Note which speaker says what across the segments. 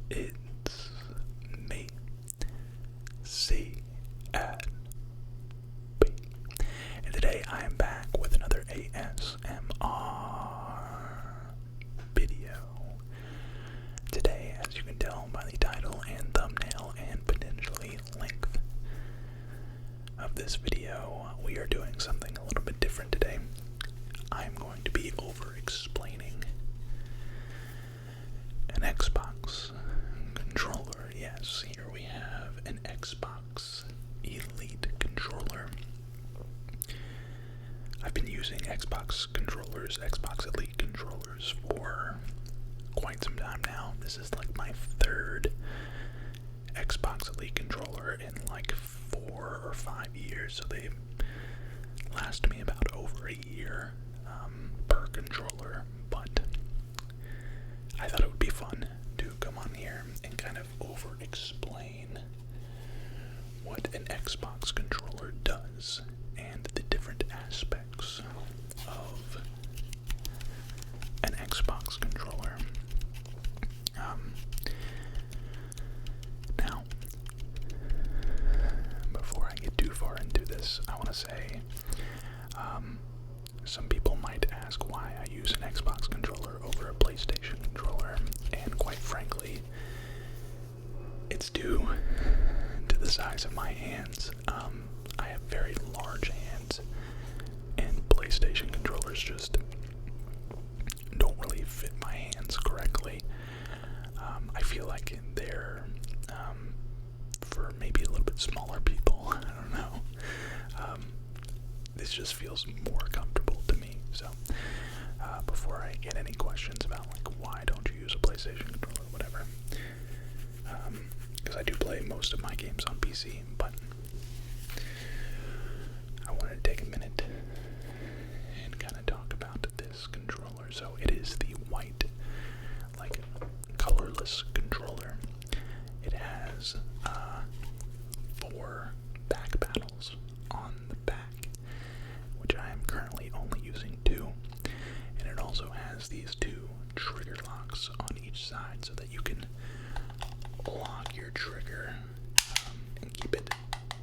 Speaker 1: It's me, C and B. And today I am back with another ASMR video. Today, as you can tell by the title and thumbnail and potentially length of this video, we are doing something a little bit different today. I'm going to be over-explaining an Xbox controller. Yes, here we have an Xbox Elite controller. I've been using Xbox Elite controllers for quite some time now. This is like my third Xbox Elite controller in like 4 or 5 years, so they last me about over a year per controller, but I thought it would be fun to come on here and kind of over-explain what an Xbox controller does and the different aspects of an Xbox controller. Now, before I get too far into this, I want to say, some people might ask why I use an Xbox controller over a PlayStation controller, and quite frankly, it's due to the size of my hands. I have very large hands, and PlayStation controllers just don't really fit my hands correctly. I feel like they're for maybe a little bit smaller people. I don't know. This just feels more comfortable to me. So before I get any questions about like why don't you use a PlayStation controller or whatever, because I do play most of my games on PC, but I wanted to take a minute and kind of talk about this controller. So it is the white, like colorless controller. It has 4 back paddles on the back, which I am currently only using 2, and it also has these 2 trigger locks on each side so that you can lock your trigger and keep it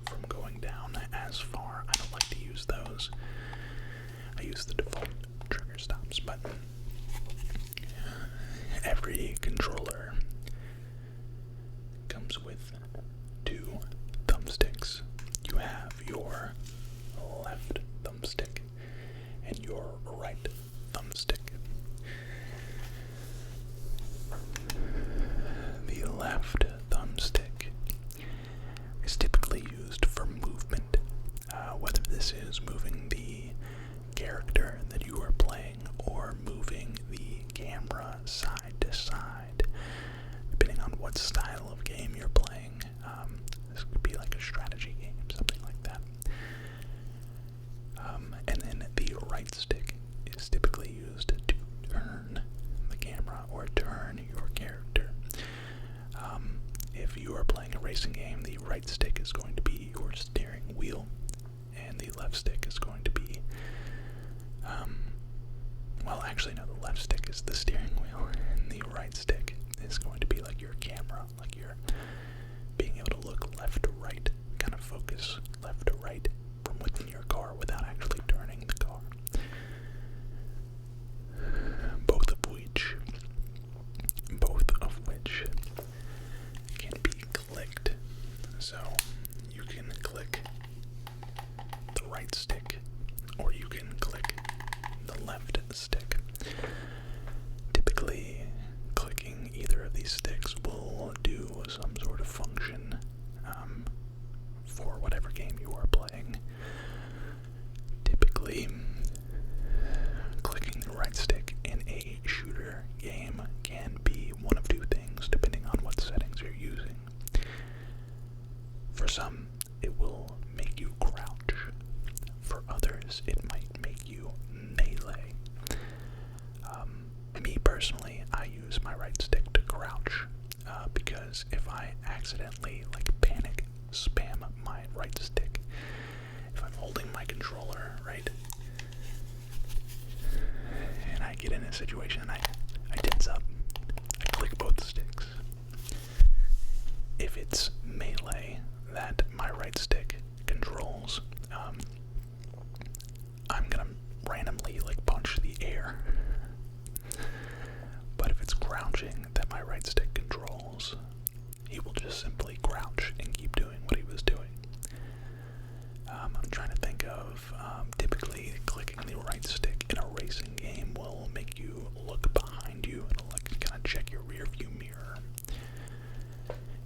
Speaker 1: from going down as far. I don't like to use those. I use the default trigger stops, but every controller comes with 2 thumbsticks. You have your left thumbstick and your right thumbstick. The left thumbstick is typically used for movement, whether this is moving the character that you are playing or moving the camera side to side, depending on what style of game you're playing. This could be like a strategy game, something like that. And then the right stick is typically used to turn the camera or turn your character. If you are playing a racing game, the right stick is going to be your steering wheel, and the left stick is going to be, the left stick is the steering wheel, and the right stick is going to be like your camera, like you're being able to look left to right, kind of focus left to right from within your car without actually turning the car. Both of which can be clicked. So you can click the right stick, or you can click the left stick. Typically, clicking either of these sticks will do some sort of function for whatever game you are playing. Typically, clicking the right stick in a shooter game can be one of 2 things, depending on what settings you're using. For some, it will make you crouch. For others, it might make you melee. Me personally, I use my right stick to crouch, because if I accidentally panic spam my right stick, if I'm holding my controller, right, and I get in a situation and I tense up, I click both sticks, right stick controls, he will just simply crouch and keep doing what he was doing. I'm trying to think of, typically clicking the right stick in a racing game will make you look behind you and like kind of check your rear view mirror.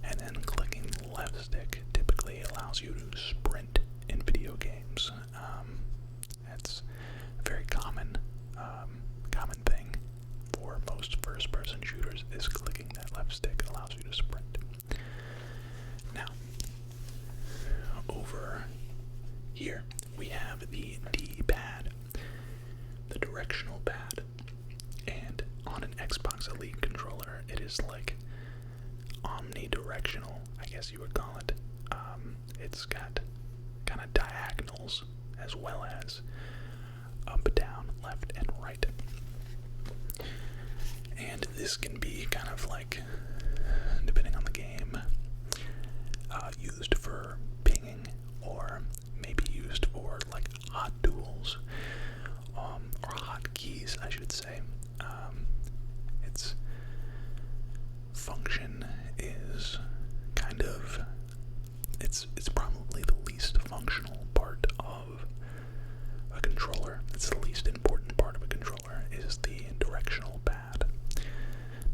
Speaker 1: And then clicking the left stick typically allows you to sprint in video games. That's a very common thing for most first-person shooters, is clicking that left stick allows you to sprint. Now, over here we have the D-pad, the directional pad, and on an Xbox Elite controller it is like omnidirectional, I guess you would call it. It's got kind of diagonals as well as up, down, left, and right. And this can be kind of like, depending on the game, used for pinging, or maybe used for like hot tools, or hotkeys, I should say. Its function is kind of, it's probably the least functional part of a controller. It's the least important part of a controller, is the directional pad.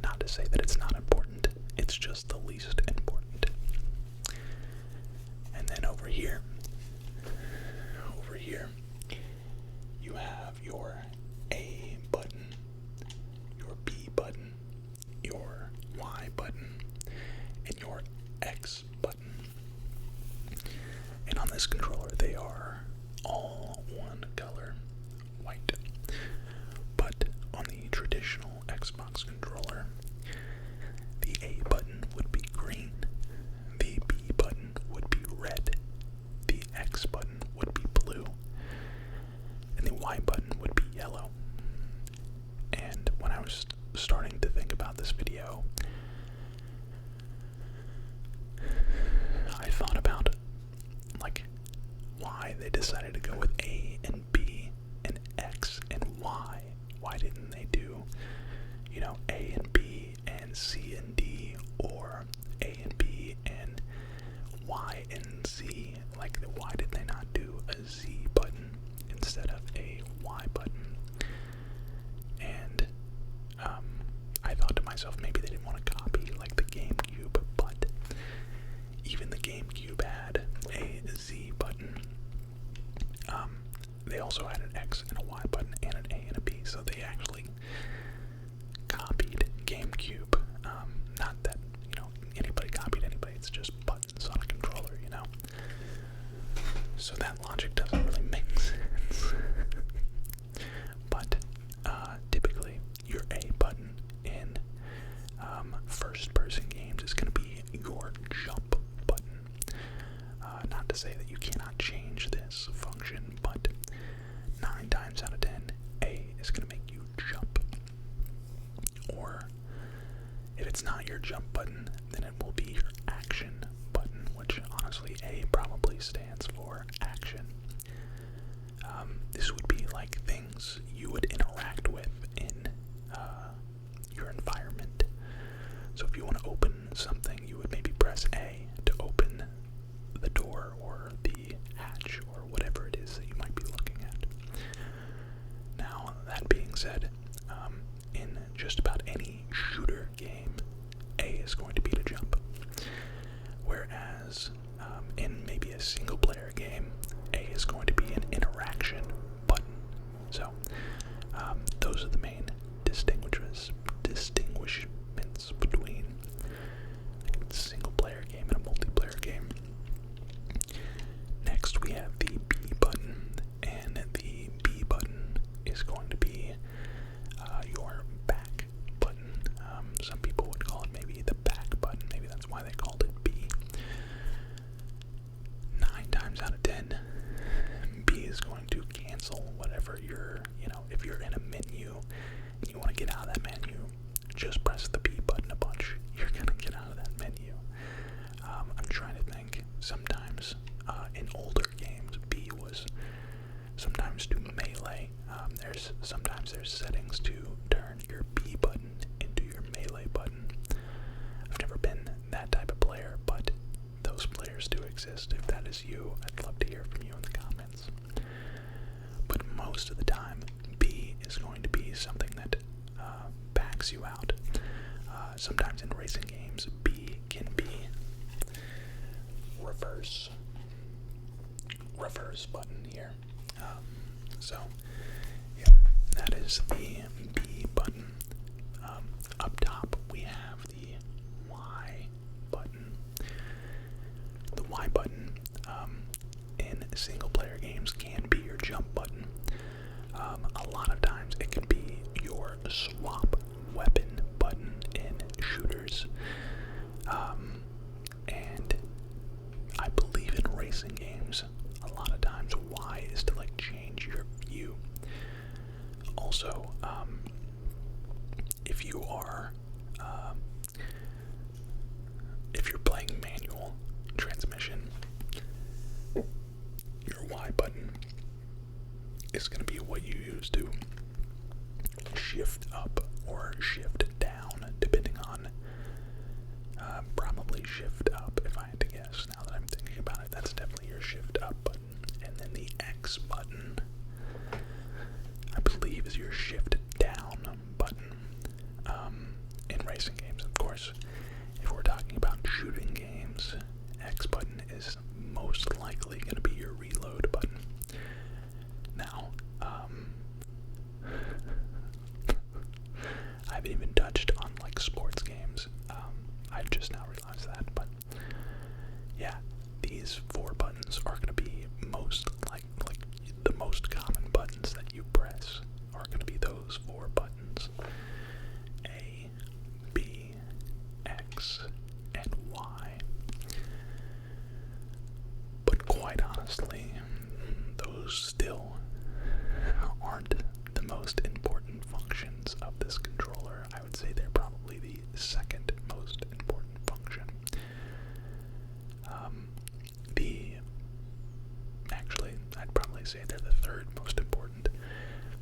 Speaker 1: Not to say that it's not important, it's just the least important. And then over here, you have your A button, your B button, your Y button, and your X button. And on this controller, they are all one color, white. But on the traditional Xbox controller, the A button would be green, the B button would be red, the X button would be blue, and the Y button would be yellow. And when I was starting to think about this video, I thought about like why they decided to go with A and B and X and Y. Why didn't they do, A and B and C and D, or A and B and Y and Z? Like, why did they not do a Z button instead of a Y button? And I thought to myself, maybe they didn't want to copy like the GameCube, but even the GameCube had a Z button. They also had an X and a Y button and an A and a B, so they actually copied GameCube. Not that, anybody copied anybody, it's just buttons on a controller, So that logic doesn't really make sense. But typically, your A button in first-person games is going to be your jump button. Not to say that you cannot change this function, but 9 times out of 10, A is going to make you jump. Or if it's not your jump button, then it will be your action button, which honestly A probably stands for action. This would be like things you would interact with in your environment. So if you want to open something, you would maybe press A to open the door or the hatch or whatever it is that you might be looking at. Now, that being said, in just about any shooter game, A is going to be to jump. Whereas in maybe a single player game, A is going to be an interaction button. So those are the main distinguishments between a single player game and a multiplayer game. Next we have the B button, and the B button is going to be your back button. Some people would call it maybe the back button, maybe that's why they called it B. 9 times out of 10, B is going to cancel whatever you're, if you're in a menu and you want to get out of that menu, just press sometimes in racing games, B can be reverse button here. So yeah, that is the B button. Up top we have the Y button. The Y button in single player games can be your jump button. A lot of times it can be your swap weapon button in shooters. And I believe in racing games, a lot of times Y is to like change your view. Also, if you're playing manual transmission, your Y button is going to be what you use to shift up or shift down, depending on, probably shift up if I had to guess. Now that I'm thinking about it, that's definitely your shift up button. And then the X button, I believe, is your shift down button. In racing games, of course. If we're talking about shooting games, X button is most likely going to be your reload button. Now, I haven't even touched on like sports games. I just now realized that, but yeah, these 4 buttons are going to be most like the most common buttons that you press are going to be those 4 buttons: A, B, X, and Y. But quite honestly, those still aren't the most important functions of this controller. I would say they're probably the second most important function. Actually, I'd probably say they're the third most important.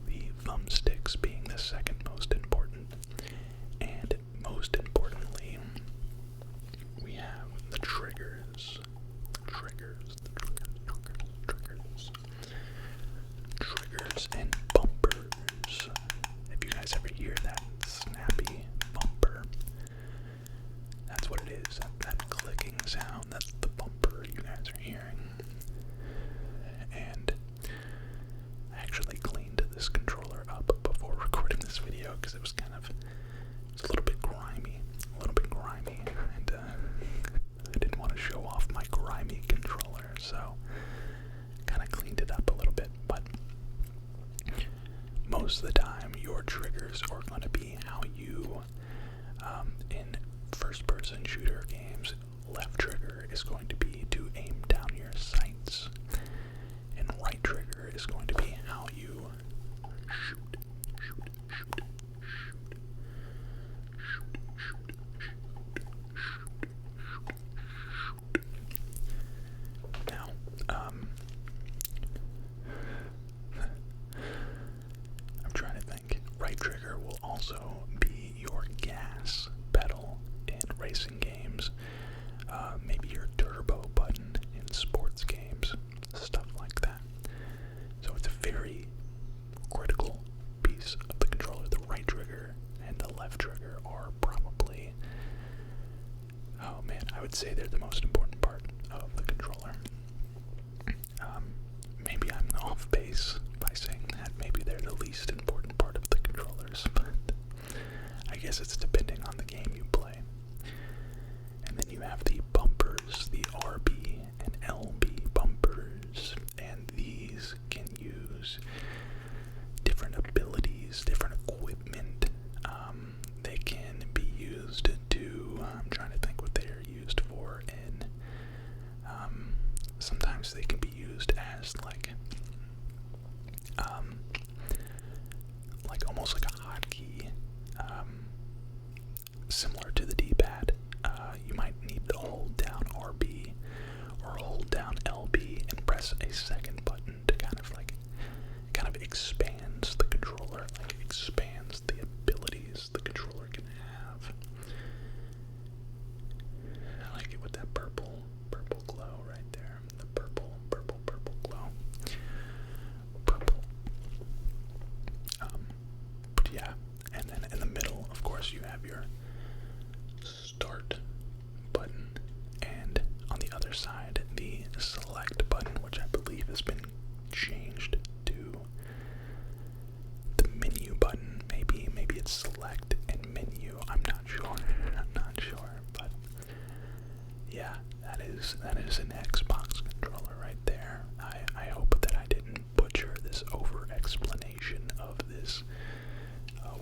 Speaker 1: The thumbsticks being the second most important. And most importantly, we have the triggers. Triggers and bumpers. If you guys ever hear that snappy bumper, that's what it is. That clicking sound, that's the bumper you guys are hearing. And I actually cleaned this controller up before recording this video because it was a little bit grimy, and I didn't want to show off my grimy controller, so kind of cleaned it up a little bit. But most of the time, your triggers are going to be how you, in first-person shooter games, left trigger is going to be to aim down your sights, and right trigger is going to be how you shoot. Now, I'm trying to think. Right trigger will also be your gas pedal in racing games. Maybe your turbo button in sports games, stuff like that. So it's a very critical piece of the controller. The right trigger and the left trigger are probably, oh man, I would say they're the most important part of the controller. Maybe I'm off base by saying that. Maybe they're the least important part of the controllers, but I guess it's depending on the game you play. And then you have the bumpers, the RB and LB bumpers, and these can use different abilities, different equipment. They can be used to, I'm trying to think what they are used for in, sometimes they can be used as like almost like a hotkey, similar to the D-pad. You might need to hold down RB or hold down LB and press a second button to kind of expands the controller, like expands the abilities the controller can have. I like it with that purple glow right there. The purple glow. Purple. But yeah, and then in the middle, of course, you have your start button, and on the other side, the select button, which I believe has been changed to the menu button. Maybe it's select and menu. I'm not sure. But yeah, that is an Xbox controller right there. I hope that I didn't butcher this over explanation of this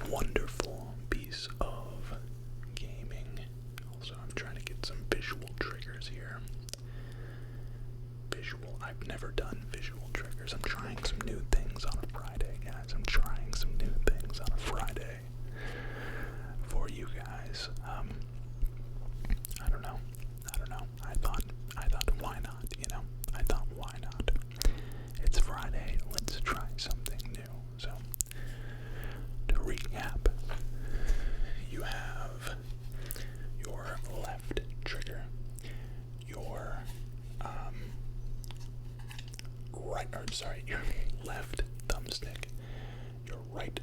Speaker 1: wonderful piece of gaming. Also, I'm trying to get some visual triggers here. I've never done visual triggers. I'm trying some new things on a Friday, guys. I'm trying some new things on a Friday for you guys. I don't know. I thought, why not? I thought, why not? It's Friday. Let's try something new. So, to recap, you have your left trigger, your your left thumbstick, your right